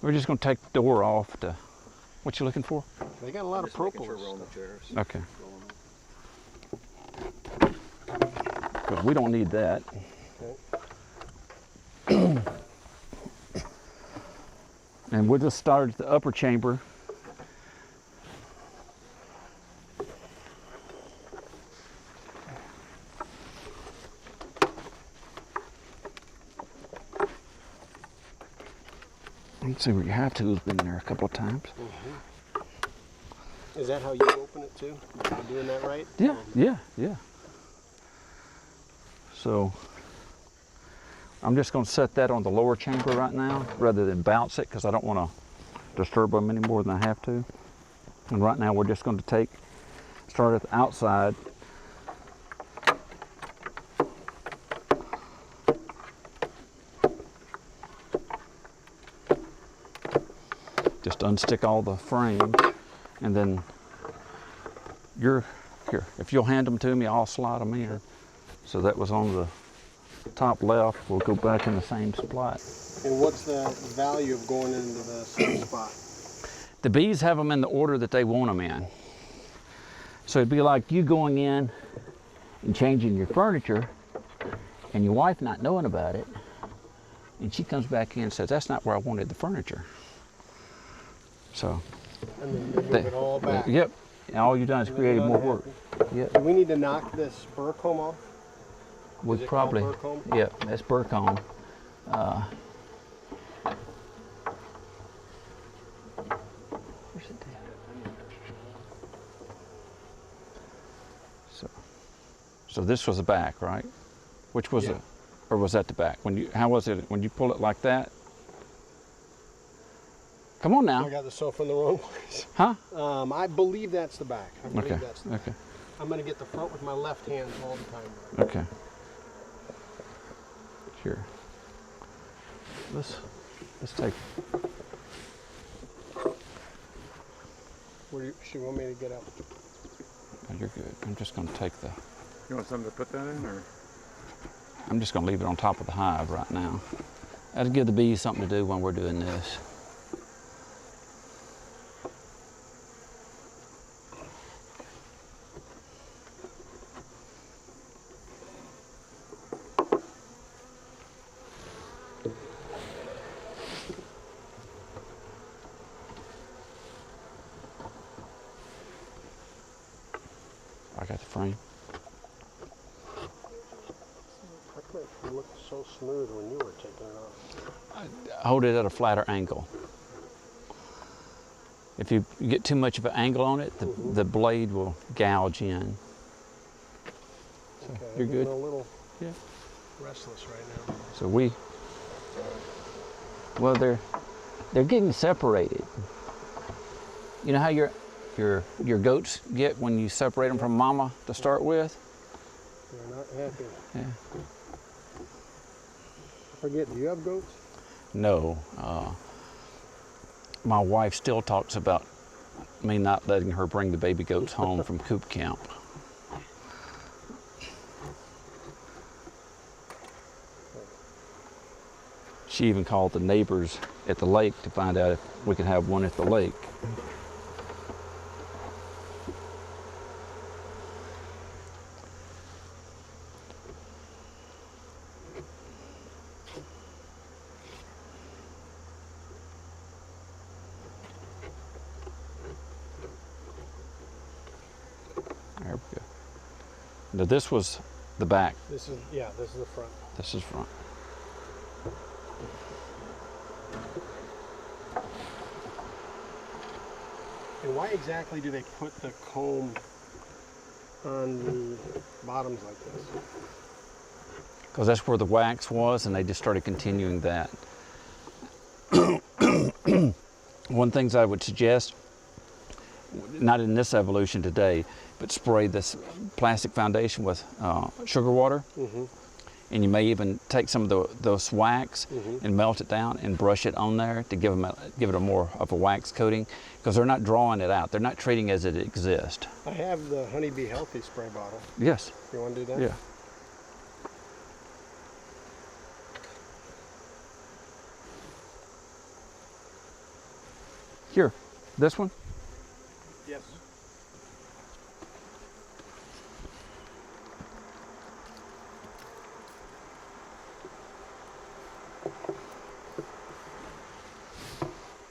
We're just going to take the door off to, what you looking for? They got a lot of propolis. Okay. Because we don't need that. Okay. And we'll just start at the upper chamber. Let's see, where your hive tool's been there a couple of times. Is that how you open it too? Am I doing that right? Yeah, yeah. So I'm just going to set that on the lower chamber right now rather than bounce it, because I don't want to disturb them any more than I have to. And right now we're just going to start at the outside. Just unstick all the frames, and then here, if you'll hand them to me, I'll slide them in. So that was on the top left. We'll go back in the same spot. And what's the value of going into the same spot? The bees have them in the order that they want them in. So it'd be like you going in and changing your furniture and your wife not knowing about it, and she comes back in and says, that's not where I wanted the furniture. So, and then you move it all back. Yep. And all you've done is created more work. Yep. Do we need to knock this spur comb off? We probably. Burr comb? Yep, that's burr comb. Where's it at? So this was the back, right? Which was it, or was that the back? How was it when you pull it like that? Come on now. I got the sofa in the wrong place. Huh? I believe that's the back. I believe Okay. that's the back. Okay. I'm going to get the front with my left hand all the time. Okay. Here. Let's take. Where do you want me to get up? Oh, you're good. I'm just going to take the. You want something to put that in, or? I'm just going to leave it on top of the hive right now. That'll give the bees something to do when we're doing this. I got the frame. It looked so smooth when you were taking it off. Hold it at a flatter angle. If you get too much of an angle on it, the blade will gouge in. So Okay, you're good? I'm a little Yeah. restless right now. So well, they're getting separated. You know how your goats get when you separate them from mama to start with? They're not happy. Yeah. I forget, do you have goats? No. My wife still talks about me not letting her bring the baby goats home from coop camp. She even called the neighbors at the lake to find out if we could have one at the lake. There we go. Now this was the back. This is the front. This is front. And why exactly do they put the comb on the bottoms like this? Because that's where the wax was, and they just started continuing that. One things I would suggest, not in this evolution today, but spray this plastic foundation with sugar water. And you may even take some of those wax and melt it down and brush it on there to give it a more of a wax coating, because they're not drawing it out. They're not treating it as it exists. I have the Honeybee Healthy spray bottle. Yes. You want to do that? Yeah. Here, this one? Yes.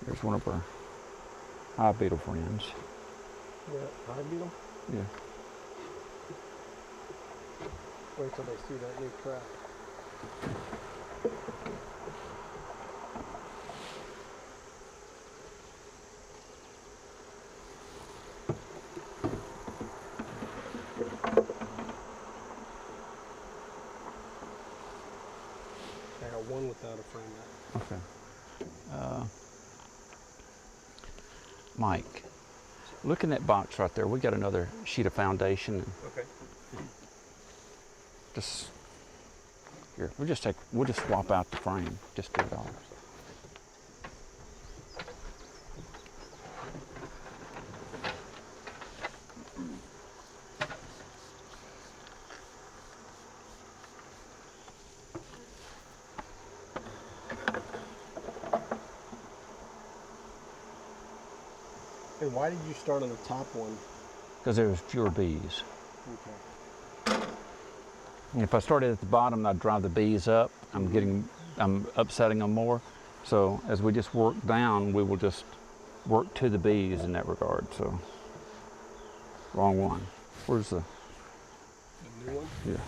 There's one of our hive beetle friends. Yeah, hive beetle. Yeah. Wait till they see that new trap. I got one without a frame yet. Okay. Mike, look in that box right there. We got another sheet of foundation. Okay. Just here. We'll just swap out the frame. Just $2. And why did you start on the top one? Because there's fewer bees. Okay. And if I started at the bottom, I'd drive the bees up. I'm upsetting them more. So as we just work down, we will just work to the bees in that regard. So, wrong one. Where's the? The new one? Yeah.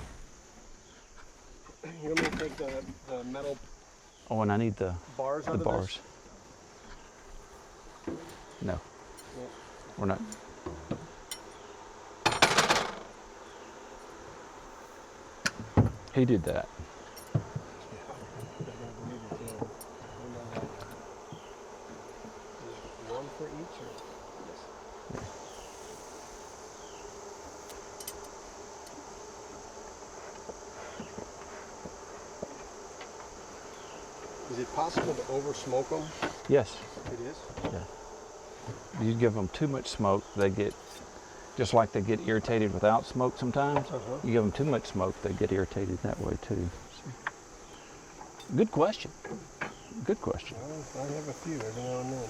You want me to take the metal Oh, and I need the bars out of bars. No, Well, we're not. He did that. one for each, or? Yes. Is it possible to over smoke them? Yes. It is. Yeah. You give them too much smoke, they get, just like they get irritated without smoke sometimes. You give them too much smoke, they get irritated that way too. Good question. Good question. Well, I have a few every now and then.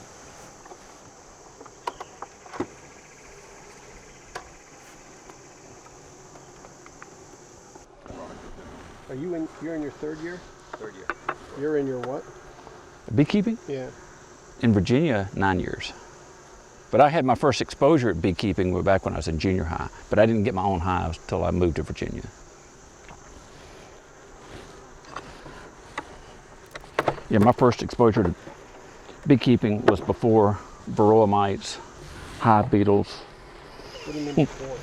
Are you in? You're in your third year. Third year. You're in your what? Beekeeping? Yeah. In Virginia, 9 years. But I had my first exposure at beekeeping way back when I was in junior high. But I didn't get my own hives till I moved to Virginia. Yeah, my first exposure to beekeeping was before varroa mites, hive beetles. What do you mean before?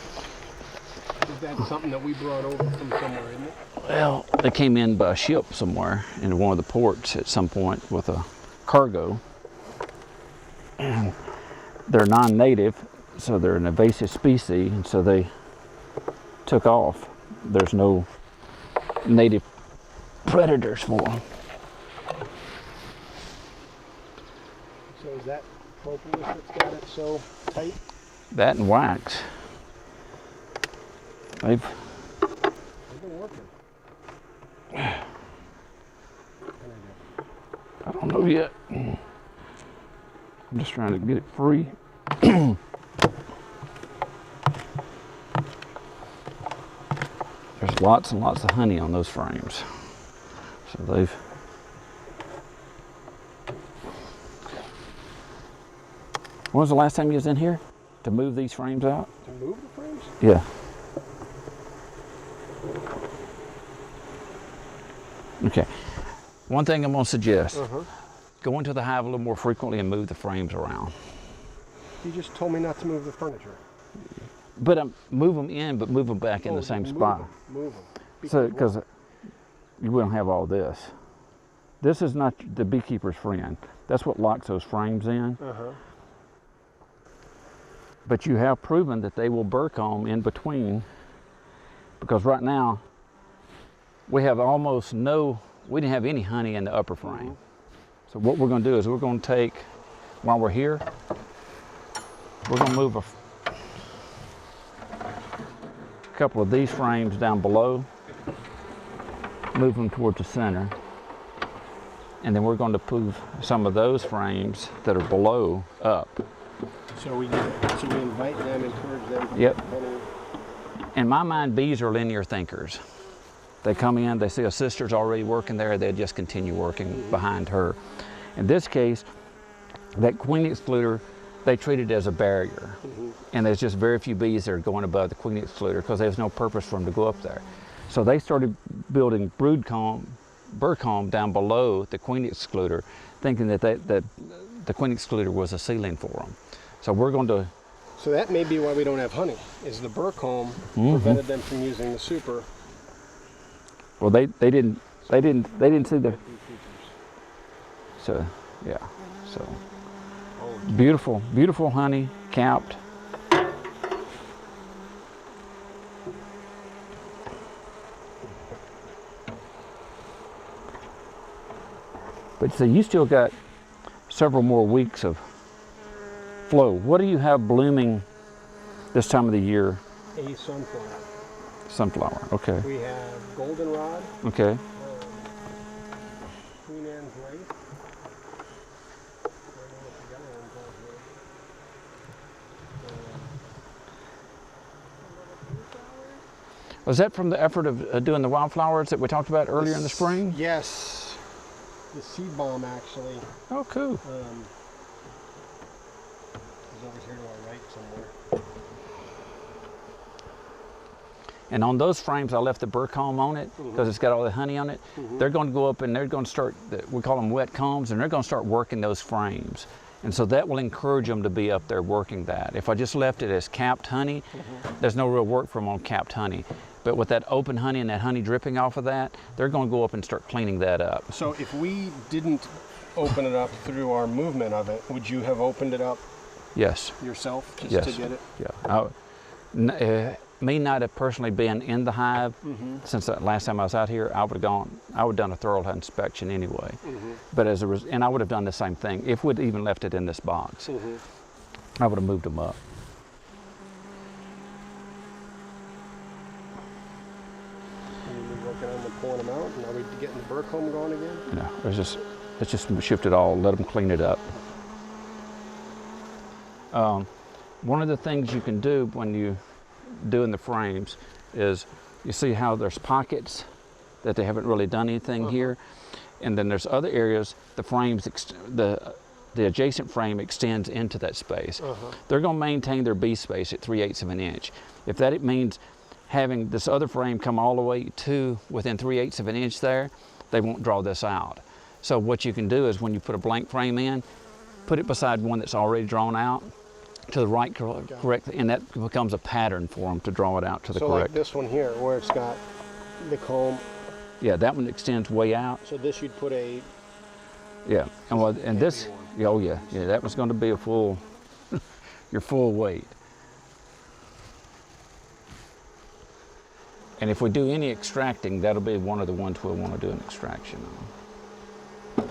Is that something that we brought over from somewhere, isn't it? Well, they came in by ship somewhere into one of the ports at some point with a cargo. And they're non-native, so they're an invasive species, and so they took off. There's no native predators for them. So is that propolis that's got it so tight? That and wax. They've been working. I don't know yet. I'm just trying to get it free. There's lots and lots of honey on those frames. So they've... When was the last time you was in here to move these frames out? To move the frames? Yeah. Okay. One thing I'm going to suggest, go into the hive a little more frequently and move the frames around. You just told me not to move the furniture. But move them in, but move them back in the same spot. Move them. So, because you wouldn't have all this. This is not the beekeeper's friend. That's what locks those frames in. But you have proven that they will burr comb in between, because right now we have almost we didn't have any honey in the upper frame. So what we're going to do is we're going to take, while we're here, we're going to move a couple of these frames down below, move them towards the center. and then we're going to move some of those frames that are below up. So we invite them, encourage them to Yep. put honey. In my mind, bees are linear thinkers. They come in, they see a sister's already working there, they just continue working behind her. In this case, that queen excluder, they treat it as a barrier. And there's just very few bees that are going above the queen excluder because there's no purpose for them to go up there. So they started building brood comb, burr comb down below the queen excluder, thinking that the queen excluder was a ceiling for them. So we're going to. So that may be why we don't have honey, is the burr comb prevented them from using the super. Well, they didn't see the. So yeah, so beautiful, beautiful honey, capped. But so you still got several more weeks of flow. What do you have blooming this time of the year? A sunflower. Sunflower, okay. We have goldenrod, Okay. Queen Anne's lace. I don't know what the yellow one calls it. Was that from the effort of doing the wildflowers that we talked about earlier in the spring? Yes. The seed bomb actually Oh, cool. is over here to our right somewhere. And on those frames, I left the burr comb on it because it's got all the honey on it. They're going to go up and they're going to start, we call them wet combs, and they're going to start working those frames. And so that will encourage them to be up there working that. If I just left it as capped honey, there's no real work for them on capped honey. But with that open honey and that honey dripping off of that, they're going to go up and start cleaning that up. So if we didn't open it up through our movement of it, would you have opened it up Yes. yourself just Yes. to get it? Yeah. Me not have personally been in the hive since the last time I was out here, I would have done a thorough inspection anyway. But and I would have done the same thing if we'd even left it in this box. I would have moved them up. And we're working on them, pulling them out, and are we getting the burr comb going again? No, let's just shift it all, let them clean it up. One of the things you can do when you doing the frames is you see how there's pockets that they haven't really done anything here, and then there's other areas the frames the adjacent frame extends into that space. They're going to maintain their bee space at 3/8 of an inch. If that means having this other frame come all the way to within 3/8 of an inch there, they won't draw this out. So what you can do is when you put a blank frame in, put it beside one that's already drawn out to the right correctly, and that becomes a pattern for them to draw it out to the So correct. like this one here, where it's got the comb. Yeah, that one extends way out. So this you'd put a. Yeah, and this, one. yeah, oh yeah, that was going to be a full, your full weight. And if we do any extracting, that'll be one of the ones we'll want to do an extraction on.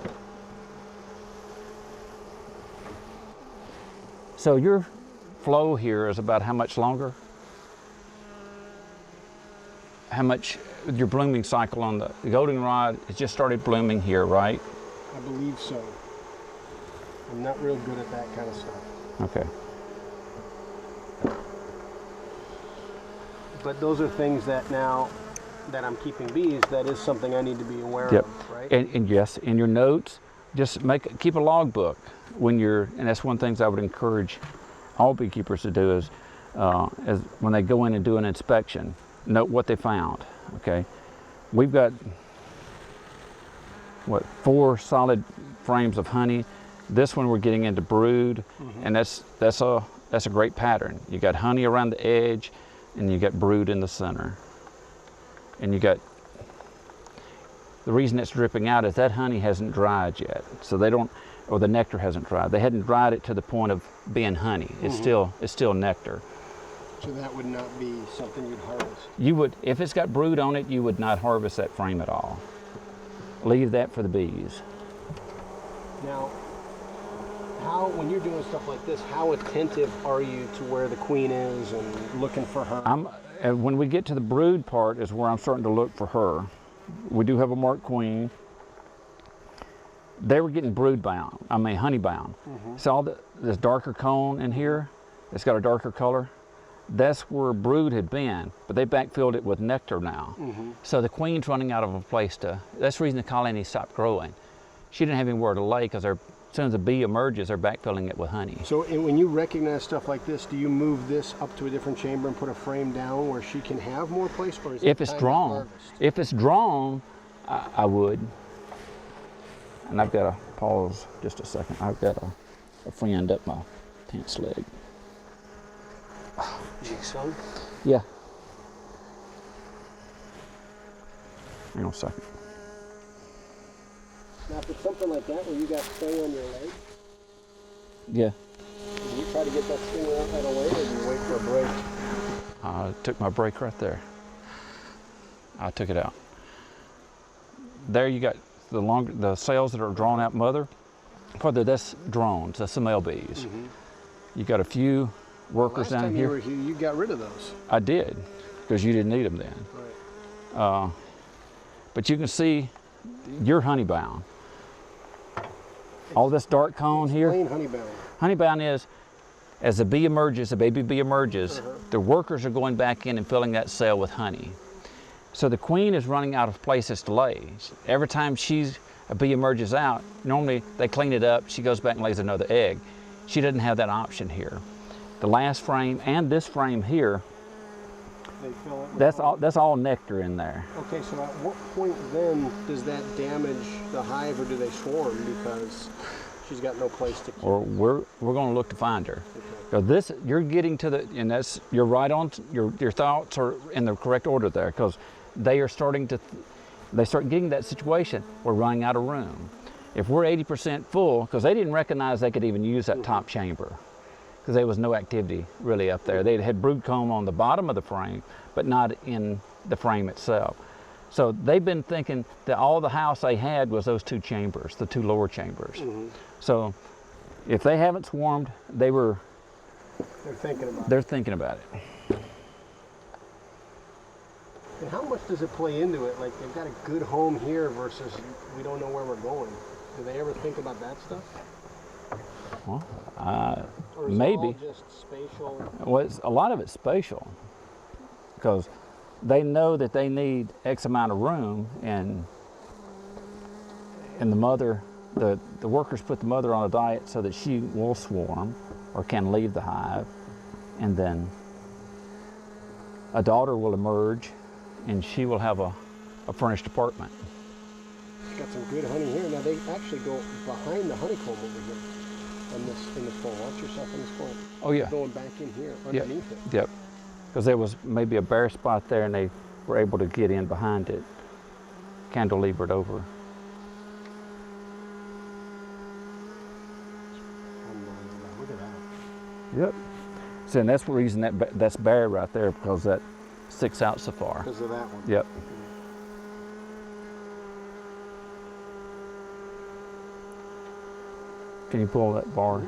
So your flow here is about how much longer? How much, your blooming cycle on the goldenrod, it just started blooming here, right? I believe so. I'm not real good at that kind of stuff. Okay. But those are things that now that I'm keeping bees, that is something I need to be aware Yep. of, right? And yes, in your notes, just keep a logbook when and that's one of the things I would encourage all beekeepers to do is when they go in and do an inspection, note what they found, okay? We've got, 4 solid frames of honey. This one we're getting into brood, and that's a great pattern. You got honey around the edge, and you got brood in the center. And you got, the reason it's dripping out is that honey hasn't dried yet. So or the nectar hasn't dried. They hadn't dried it to the point of being honey. It's still nectar. So that would not be something you'd harvest. You would, if it's got brood on it, you would not harvest that frame at all. Leave that for the bees. Now, when you're doing stuff like this, how attentive are you to where the queen is and looking for her? And when we get to the brood part is where I'm starting to look for her. We do have a marked queen. they were getting brood bound, honey bound. So all this darker cone in here, it's got a darker color, that's where brood had been, but they backfilled it with nectar now. So the queen's running out of a place to, that's the reason the colony stopped growing. She didn't have anywhere to lay because as soon as the bee emerges, they're backfilling it with honey. So when you recognize stuff like this, do you move this up to a different chamber and put a frame down where she can have more place? Or is If it's drawn, I would. And I've got to pause just a second. I've got a friend up my pants leg. Son? Yeah. Hang on a second. Now, for something like that, where you got sting on your leg, Yeah. do you try to get that sting out away, or do you wait for a break? I took my break right there. I took it out. There you got the cells that are drawn out mother. Further, that's drones, that's the male bees. You got a few workers Last down time here. you were here, you got rid of those. I did, because you didn't need them then. Right. But you can see you're honey bound. All this dark cone here, Plain honeybound. honey bound is, as the bee emerges, the baby bee emerges, the workers are going back in and filling that cell with honey. So the queen is running out of places to lay. Every time a bee emerges out, normally they clean it up, she goes back and lays another egg. She doesn't have that option here. The last frame and this frame here, They fill it with that's all nectar in there. Okay, so at what point then does that damage the hive, or do they swarm because she's got no place to keep? Or we're going to look to find her. Okay. This, you're getting to the, and that's, you're right on, your thoughts are in the correct order there, because they are starting to, they start getting that situation, we're running out of room. If we're 80% full, because they didn't recognize they could even use that top chamber, because there was no activity really up there. They had brood comb on the bottom of the frame, but not in the frame itself. So they've been thinking that all the house they had was those two chambers, the two lower chambers. So if they haven't swarmed, they're thinking about it. And how much does it play into it? Like, they've got a good home here versus we don't know where we're going. Do they ever think about that stuff? Well, Or is maybe. it all just spatial? Well, a lot of it's spatial, because they know that they need X amount of room, and the mother, the workers put the mother on a diet so that she will swarm or can leave the hive, and then a daughter will emerge and she will have a furnished apartment. Got some good honey here. Now they actually go behind the honeycomb over here in this bowl. Watch yourself in this bowl. Oh yeah. They're going back in here underneath it. Yep. Because there was maybe a bare spot there and they were able to get in behind it, cantilevered over. Look at that. Yep. So and that's the reason that's bare right there, because that sticks out so far. Because of that one. Yep. Can you pull that bar?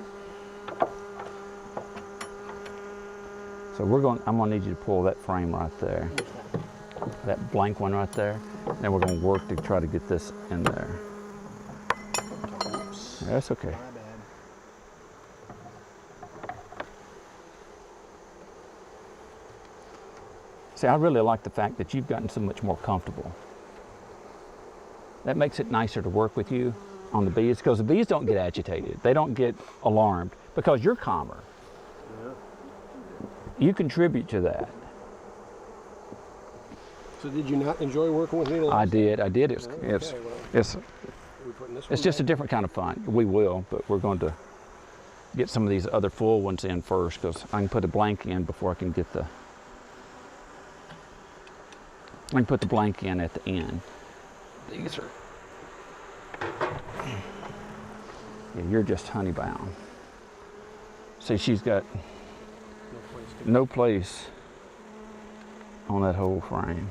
So I'm gonna need you to pull that frame right there. That blank one right there. Then we're gonna work to try to get this in there. Oops. That's okay. My bad. See, I really like the fact that you've gotten so much more comfortable. That makes it nicer to work with you on the bees, because the bees don't get agitated. They don't get alarmed because you're calmer. Yeah. You contribute to that. So did you not enjoy working with me the last I did. time? It's Okay, well, it's are we putting this one it's just a back? different kind of fun. We will, but we're going to get some of these other full ones in first, because I can put a blank in before I can get the. I can put the blank in at the end. These are. Yeah, you're just honey bound. See, she's got no place on that whole frame.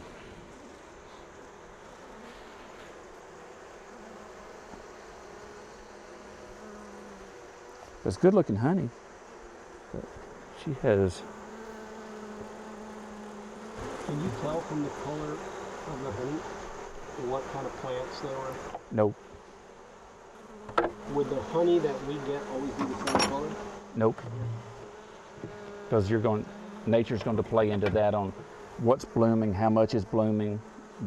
It's good looking honey, but she has. Can you tell from the color of the honey what kind of plants they were? Nope. Would the honey that we get always be the same color? Nope. Because nature's going to play into that on what's blooming, how much is blooming,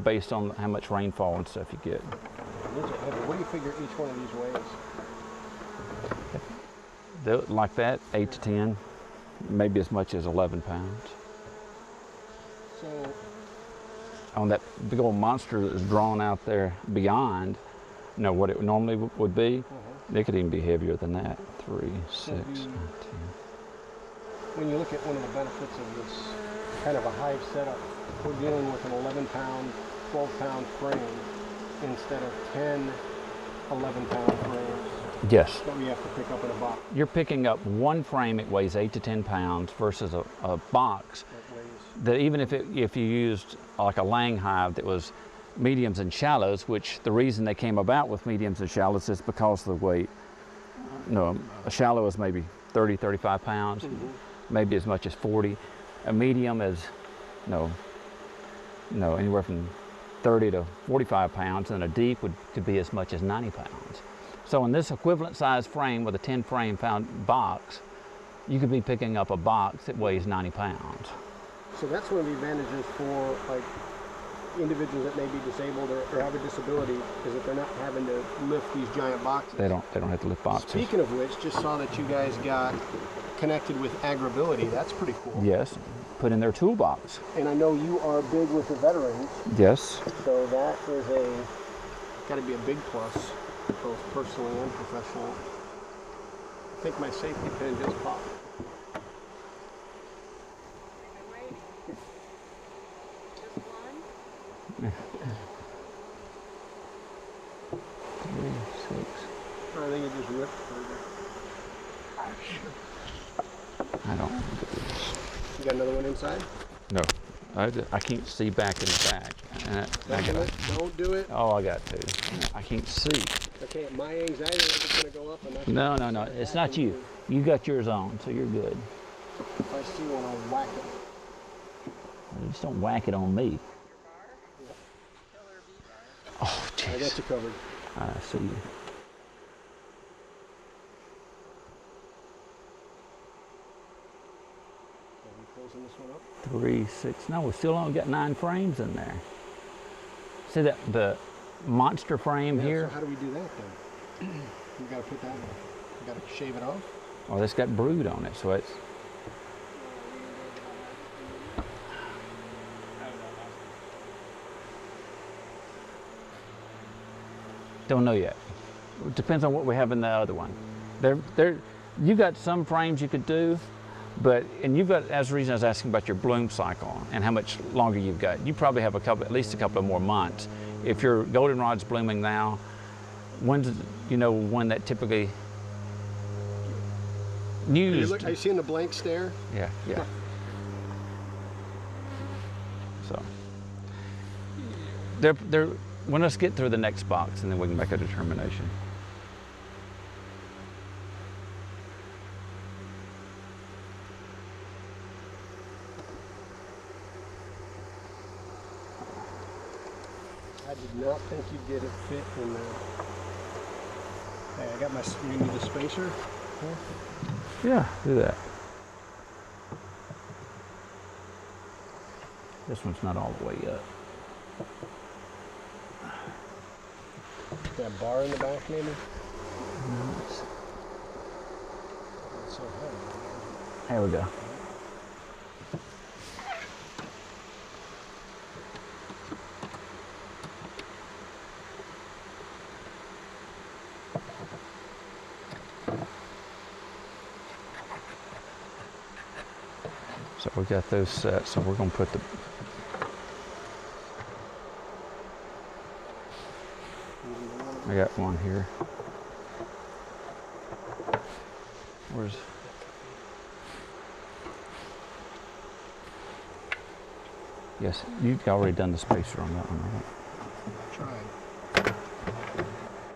based on how much rainfall and stuff you get. What do you figure each one of these weighs? Like that, 8 to 10, maybe as much as 11 pounds. So on that big old monster that's drawn out there beyond, what it normally would be, they could even be heavier than that. 3, 6, 9, 10. When you look at one of the benefits of this kind of a hive setup, we're dealing with an 11-pound, 12-pound frame instead of 10, 11-pound frames. Yes. That we have to pick up in a box. You're picking up one frame, it weighs 8 to 10 pounds versus a box that even if you used like a laying hive that was mediums and shallows, which the reason they came about with mediums and shallows is because of the weight. A shallow is maybe 30, 35 pounds, maybe as much as 40. A medium is anywhere from 30 to 45 pounds, and a deep could be as much as 90 pounds. So in this equivalent size frame with a 10 frame pound box, you could be picking up a box that weighs 90 pounds. So that's one of the advantages for like individuals that may be disabled or have a disability, is that they're not having to lift these giant boxes. They don't have to lift boxes. Speaking of which, just saw that you guys got connected with Agribility. That's pretty cool. Yes, put in their toolbox. And I know you are big with the veterans. Yes. So that is got to be a big plus, both personally and professionally. I think my safety pin just popped. Yeah. 3, 6. I think it just ripped. I don't. You got another one inside? No, I can't see back in the back. Don't do it. Oh, I got to. I can't see. Okay, my anxiety is just going to go up. And that's No. It's not you. You got yours on, so you're good. If I see one, I'll whack it. Just don't whack it on me. Oh, I got jeez. you covered. I see you. Are we closing this one up? 3, 6. No, we still only got 9 frames in there. See that the monster frame here? So how do we do that then? You got to put that on. You got to shave it off. Oh, that's got brood on it, so it's. Don't know yet. It depends on what we have in the other one. You got some frames you could do, and you've got, as the reason I was asking about your bloom cycle and how much longer you've got. You probably have at least a couple of more months. If your goldenrod's blooming now, when that typically used? Are you seeing the blank stare? Yeah. So they're. Well, let's get through the next box and then we can make a determination. I did not think you did it fit in there. Hey, I got you need the spacer here? Yeah, do that. This one's not all the way up. That bar in the back, maybe? It's so heavy. There we go. So we got those set, so we're going to put the I got one here. Where's Yes, you've already done the spacer on that one, right? Tried.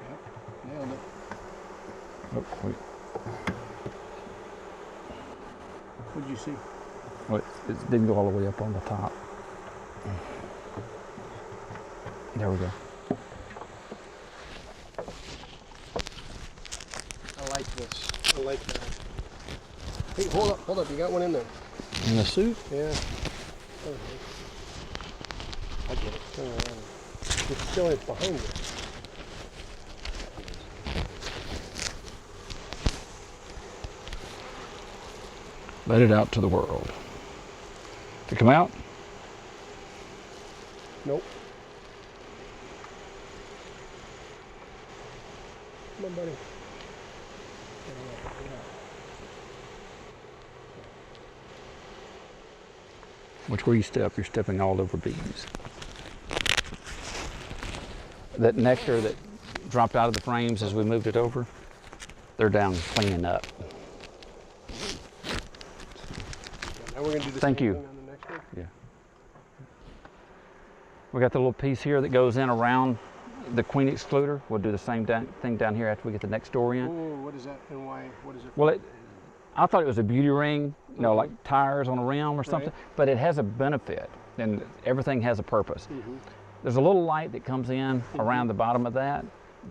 Yep, nailed it. Oh, wait. What'd you see? Well, it didn't go all the way up on the top. There we go. like that. Hey, hold up, you got one in there. In the suit? Yeah. I get it. Turn around. It's still behind you. Let it out to the world. To come out? Nope. Come on, buddy. Which way you step, you're stepping all over bees. That nectar that dropped out of the frames as we moved it over, they're down cleaning up. Now we're going to do the Thank same you. thing on the next one. Yeah. We got the little piece here that goes in around the queen excluder. We'll do the same thing down here after we get the next door in. Ooh, what is that and why? What is it for? Well, I thought it was a beauty ring, you know, like tires on a rim or something, but it has a benefit and everything has a purpose. There's a little light that comes in around the bottom of that.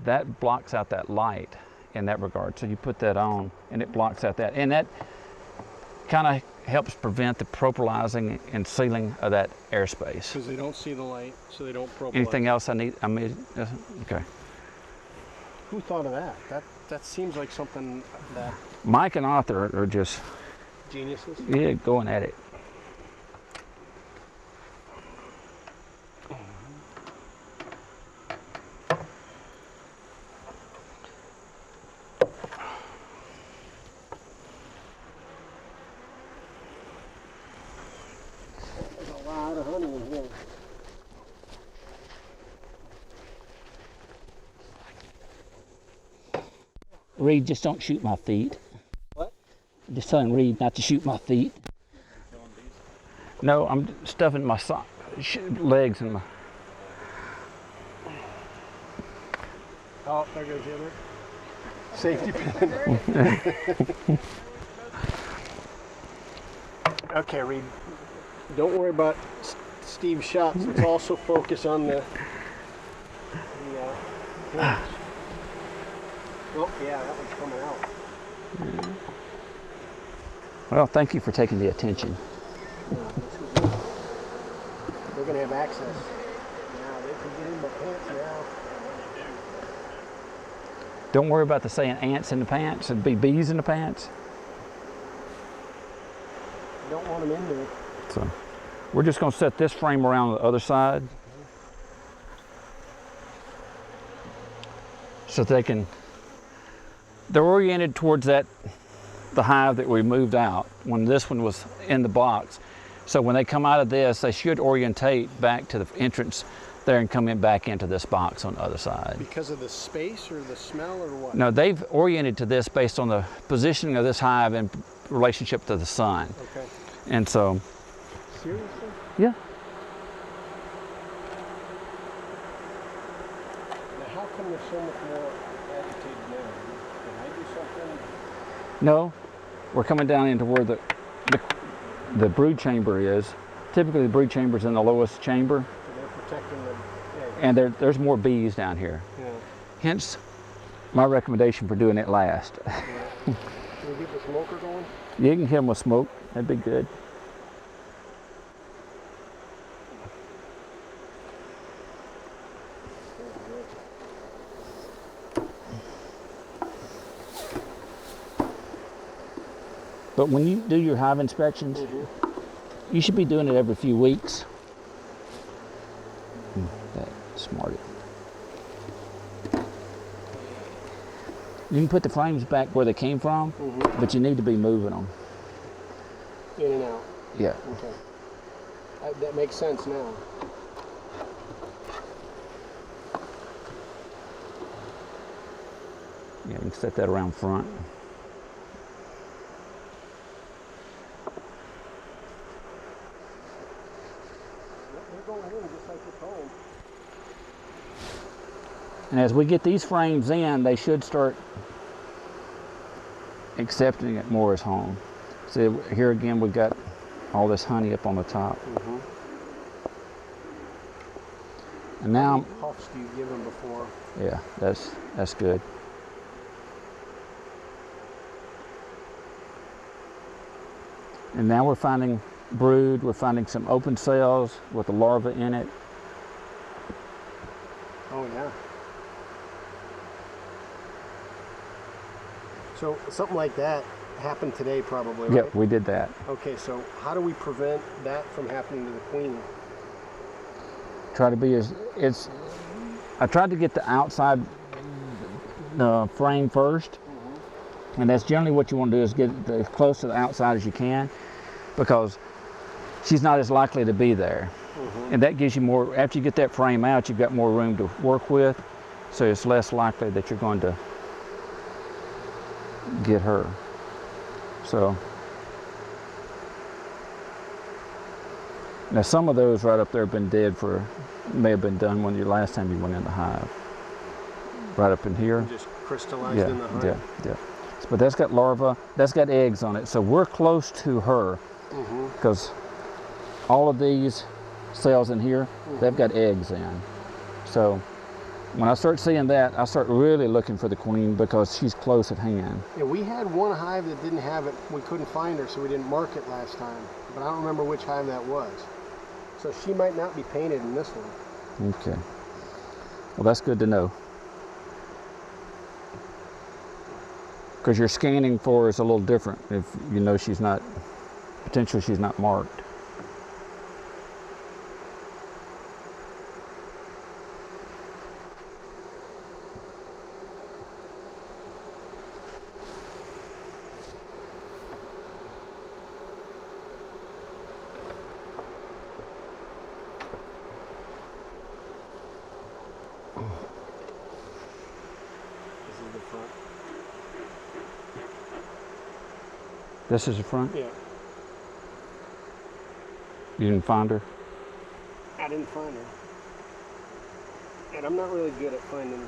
That blocks out that light in that regard. So you put that on and it blocks out that. And that kind of helps prevent the propylizing and sealing of that airspace. Because they don't see the light, so they don't propylize. Anything else I need? Okay. Who thought of that? That seems like something that Mike and Arthur are just, geniuses. yeah, going at it. There's a lot of honey in here. Reed, just don't shoot my feet. What? Just telling Reed not to shoot my feet. No, I'm stuffing my legs in my. Oh, there goes the other. Safety pin. Okay, Reed. Don't worry about Steve's shots. Let's also focus on the hinge. Oh, yeah, that one's coming out. Well, thank you for taking the attention. They're going to have access. Now they can get in my pants now. Don't worry about the saying ants in the pants. It'd be bees in the pants. You don't want them in there. So we're just going to set this frame around the other side so they're oriented towards the hive that we moved out when this one was in the box. So when they come out of this, they should orientate back to the entrance there and come in back into this box on the other side. Because of the space or the smell or what? No, they've oriented to this based on the positioning of this hive in relationship to the sun. Okay. And so, Seriously? yeah. Now how come they're so much more agitated now? Can I do something? No, we're coming down into where the brood chamber is. Typically the brood chamber is in the lowest chamber. So they're protecting the eggs. And there's more bees down here. Yeah. Hence my recommendation for doing it last. Yeah. Can we get the smoker going? You can hit them with smoke, that'd be good. But when you do your hive inspections, you should be doing it every few weeks. That's smart. You can put the frames back where they came from, but you need to be moving them. In and out. Yeah. Okay. That makes sense now. Yeah, you can set that around front. They're going in just like you're told. And as we get these frames in, they should start accepting it more as home. See, here again, we've got all this honey up on the top. And now, How many puffs do you give them before? yeah, that's good. And now we're finding brood, we're finding some open cells with a larva in it. Oh yeah. So something like that happened today probably, right? Yep, we did that. Okay, so how do we prevent that from happening to the queen? Try to be I tried to get the outside frame first. And that's generally what you want to do, is get as close to the outside as you can, because she's not as likely to be there. And that gives you more, after you get that frame out, you've got more room to work with, so it's less likely that you're going to get her. So, now some of those right up there have been dead may have been done when the last time you went in the hive. Right up in here. Just crystallized in the hive? Yeah. But that's got larvae, that's got eggs on it. So we're close to her, because all of these cells in here, they've got eggs in. So when I start seeing that, I start really looking for the queen, because she's close at hand. Yeah, we had one hive that didn't have it. We couldn't find her, so we didn't mark it last time. But I don't remember which hive that was. So she might not be painted in this one. Okay. Well, that's good to know. Because your scanning for her is a little different if you know she's not, potentially she's not marked. This is the front. This is the front? Yeah. You didn't find her? I didn't find her. And I'm not really good at finding the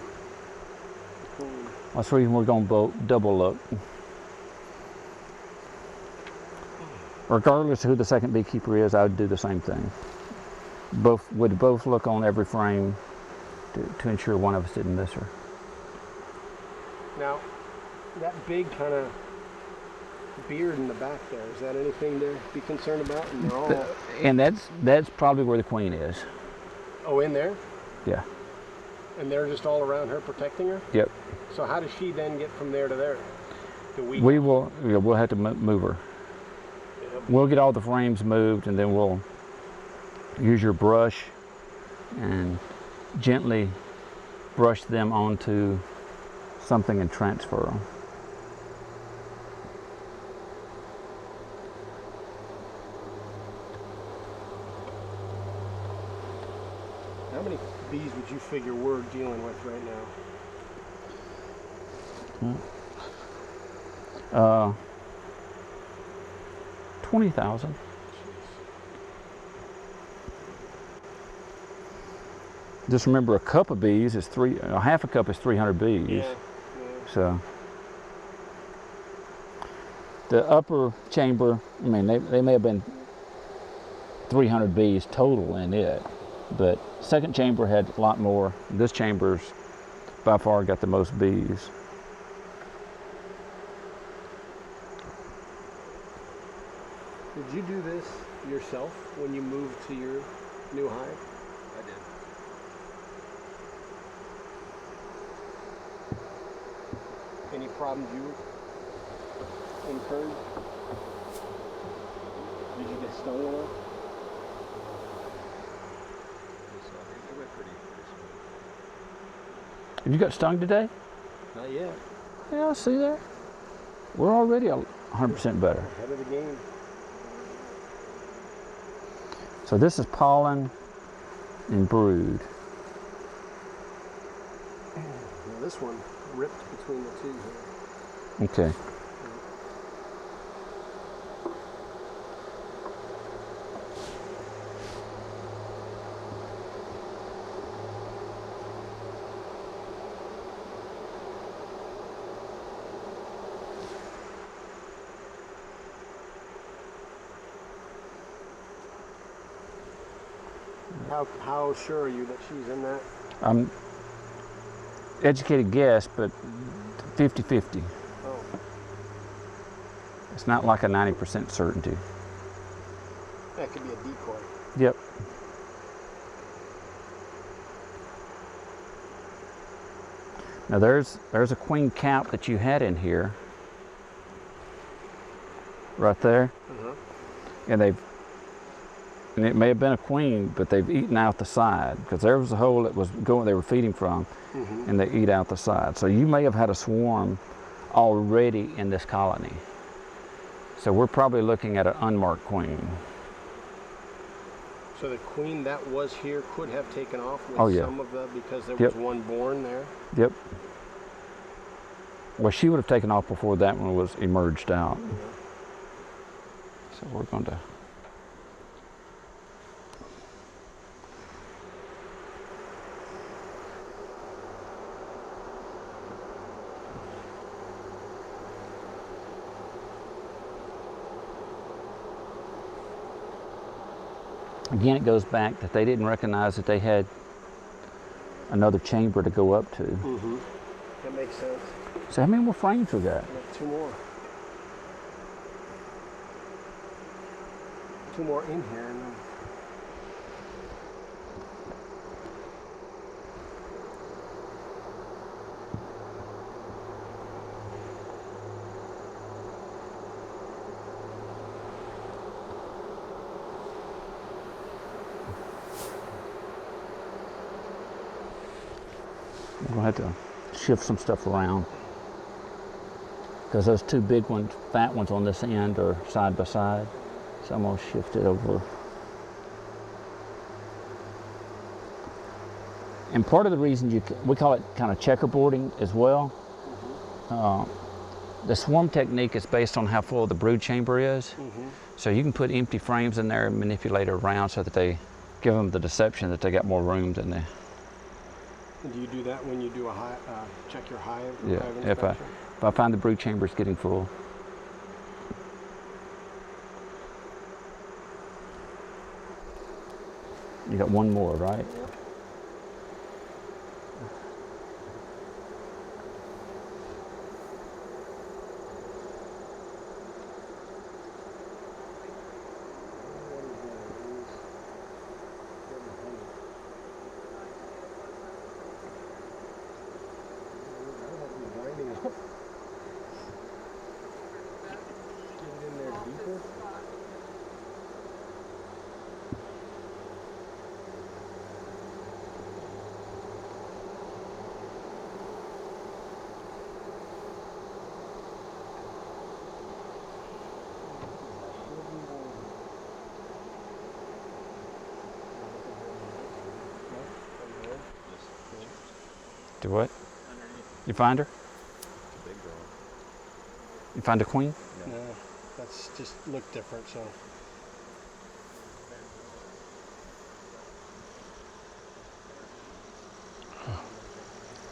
queen. That's the reason we're going to double look. Regardless of who the second beekeeper is, I would do the same thing. Would both look on every frame to ensure one of us didn't miss her. Now, that big kind of beard in the back there, is that anything to be concerned about? And they're all... And that's probably where the queen is. Oh, in there? Yeah. And they're just all around her protecting her? Yep. So how does she then get from there to there? We'll have to move her. Yep. We'll get all the frames moved, and then we'll use your brush and gently brush them onto something and transfer them. How many bees would you figure we're dealing with right now? 20,000. Just remember, a cup of bees is half a cup is 300 bees. Yeah. So the upper chamber, I mean, they may have been 300 bees total in it, but second chamber had a lot more. This chamber's by far got the most bees. Did you do this yourself when you moved to your new hive? I did. Any problems you incurred? Did you get stung at all? So it went pretty smooth. Have you got stung today? Not yet. Yeah, see there? We're already 100% better. Ahead of the game. So this is pollen and brood. Now this one ripped between the two here. Okay. How sure are you that she's in that? I'm educated guess, but 50-50. Oh. It's not like a 90% certainty. That could be a decoy. Yep. Now there's a queen cap that you had in here, right there, and it may have been a queen, but they've eaten out the side because there was a hole that was going. They were feeding from, and they eat out the side. So you may have had a swarm already in this colony. So we're probably looking at an unmarked queen. So the queen that was here could have taken off with some of the, because there was one born there? Yep. Well, she would have taken off before that one was emerged out. So we're going to... Again, it goes back that they didn't recognize that they had another chamber to go up to. That makes sense. So how many more frames we got? Two more. Two more in here. And then... We're going to have to shift some stuff around because those two big ones, fat ones on this end are side by side. So I'm going to shift it over. And part of the reason we call it kind of checkerboarding as well. The swarm technique is based on how full the brood chamber is. So you can put empty frames in there and manipulate it around so that they give them the deception that they got more room than they. Do you do that when you do a hive, check your hive? Yeah, hive if I find the brood chamber is getting full. You got one more, right? Yep. Do what? You find her? Big girl. You find a queen? No, that's just look different, so.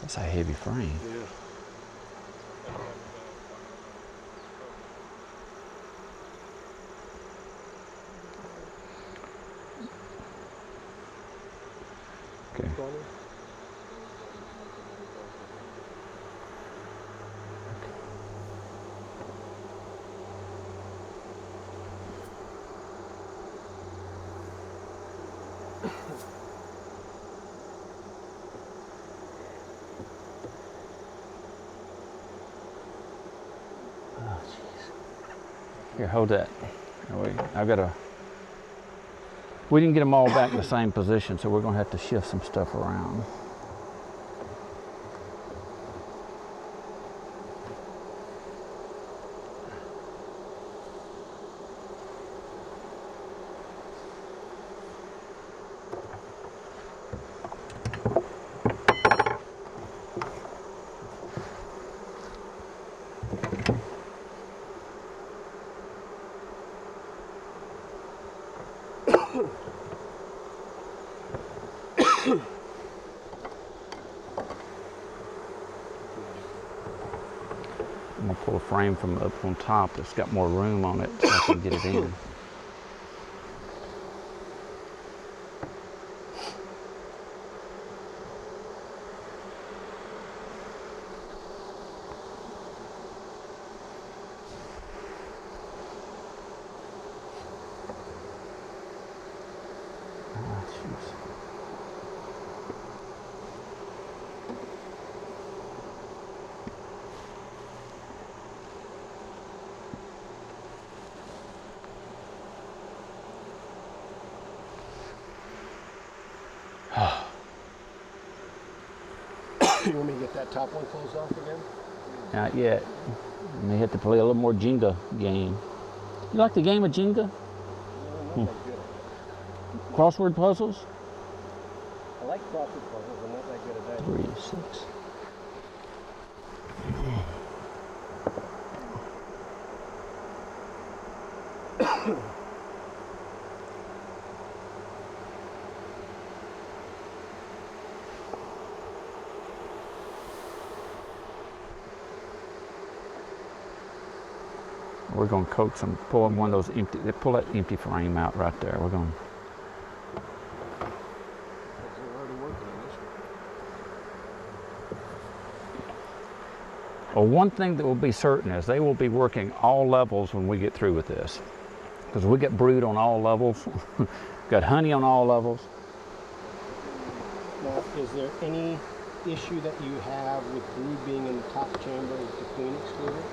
That's a heavy frame. Yeah. Okay. Here, hold that. I've got we didn't get them all back in the same position, so we're going to have to shift some stuff around. I'm going to pull a frame from up on top that's got more room on it so I can get it in. You want me to get that top one closed off again? Not yet. You may have to play a little more Jenga game. You like the game of Jenga? I'm not that good at it. Crossword puzzles? I like crossword puzzles. I'm not that good at that. 3, 6. We're going to coax them, pull one of those empty, pull that empty frame out right there. We're going to. They're already working on this one. Well, one thing that will be certain is they will be working all levels when we get through with this. Because we get brood on all levels, got honey on all levels. Now, is there any issue that you have with brood being in the top chamber with the queen excluder?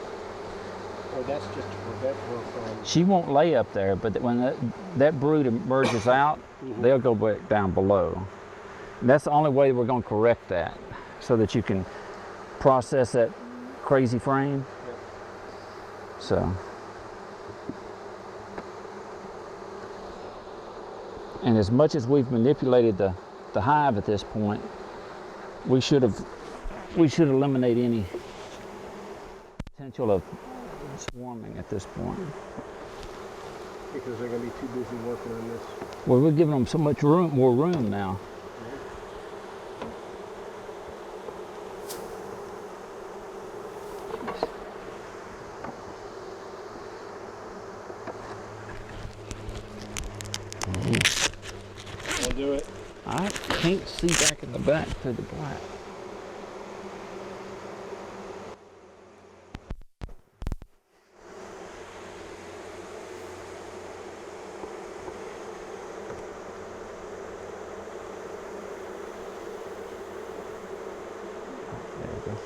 Or that's just to prevent her from... She won't lay up there, but when that brood emerges out, they'll go back down below. And that's the only way we're going to correct that, so that you can process that crazy frame. Yep. So. And as much as we've manipulated the hive at this point, we should eliminate any potential of swarming at this point. Because they're going to be too busy working on this. Well, we're giving them so much room, more room now. I'll do it. I can't see back in the back through the black. There we go.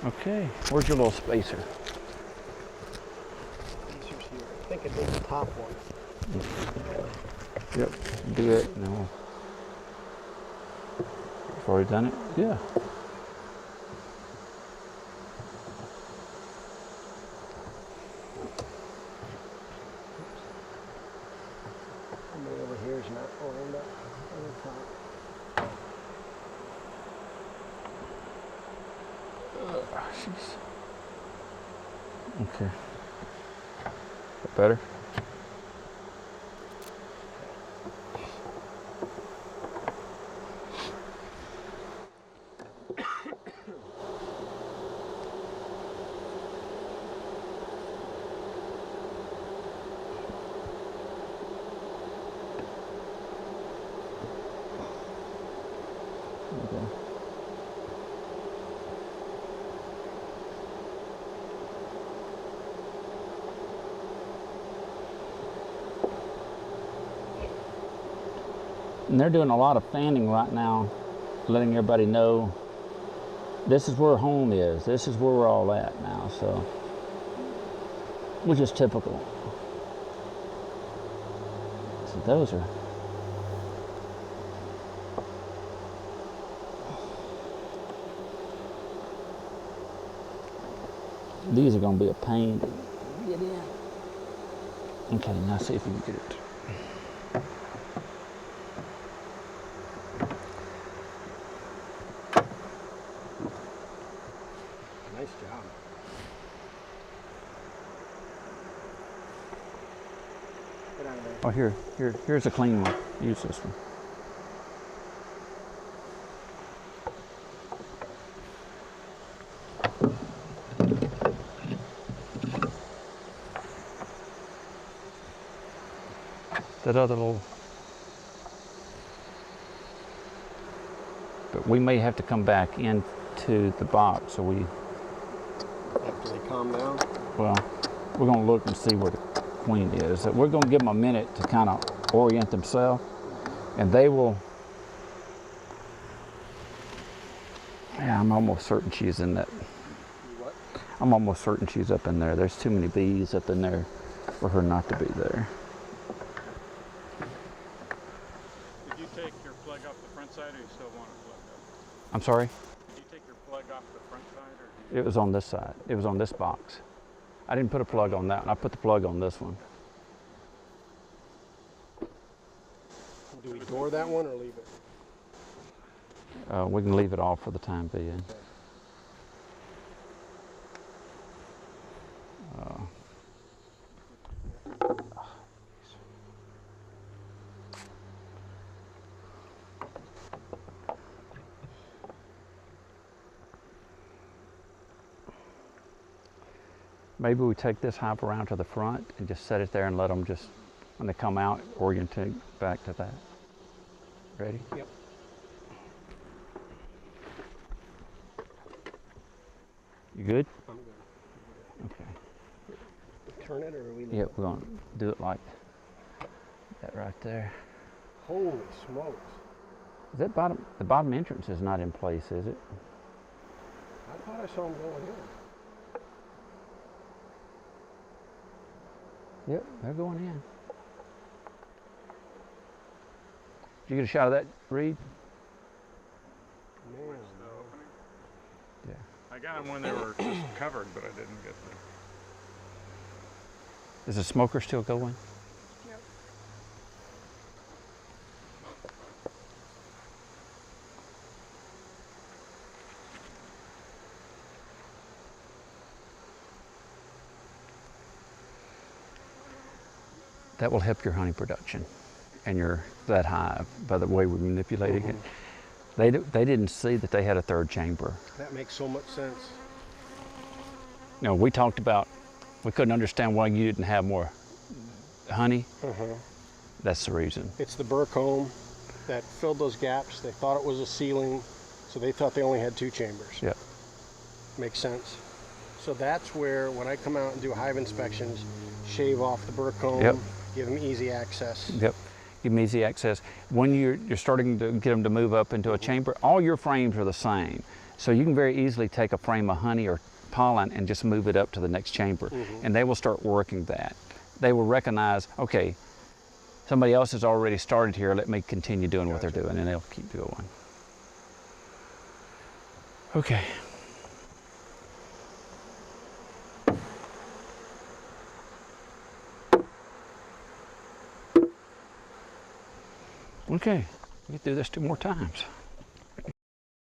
Okay, where's your little spacer? Spacer's here. I think I did the top one. Yep, do it. And then we'll... You've already done it? Yeah. Somebody over here is not lined up on the top. Jeez. Okay. That better? Okay. And they're doing a lot of fanning right now, letting everybody know this is where home is. This is where we're all at now, so, which is typical. So those are, these are going to be a pain to get in. Okay, now see if we can get it. Nice job. Get out of there. Oh, here's a clean one. Use this one. That other little, but we may have to come back into the box, so we, After they calm down. well, we're going to look and see where the queen is. We're going to give them a minute to kind of orient themselves, and they will, yeah, I'm almost certain she's in that. What? I'm almost certain she's up in there. There's too many bees up in there for her not to be there. Did you take your plug off the front side, or you still want it plugged I'm sorry? Did you take your plug off the front side, or It was on this side. It was on this box. I didn't put a plug on that one. I put the plug on this one. Do we door that one or leave it? We can leave it off for the time being. Maybe we take this hive around to the front and just set it there and let them just, when they come out, orientate back to that. Ready? Yep. You good? I'm good. Okay. Turn it or are we leave Yeah, it? we're gonna do it like that right there. Holy smokes. Is that bottom, the bottom entrance is not in place, is it? I thought I saw them going in. Yep, they're going in. Did you get a shot of that, Reed? Man, the opening? Yeah. I got them when they were just covered, but I didn't get them. Is the smoker still going? Yep. That will help your honey production and that hive by the way we're manipulating it. They didn't see that they had a third chamber. That makes so much sense. You know, we talked about, we couldn't understand why you didn't have more honey. That's the reason. It's the burr comb that filled those gaps. They thought it was a ceiling, so they thought they only had 2 chambers. Yep. Makes sense. So that's where, when I come out and do hive inspections, shave off the burr comb, Yep. give them easy access. Yep. Give them easy access. When you're starting to get them to move up into a chamber, all your frames are the same. So you can very easily take a frame of honey or pollen and just move it up to the next chamber. And they will start working that. They will recognize, okay, somebody else has already started here, let me continue doing what they're doing, and they'll keep going. Okay. Okay, we can do this 2 more times.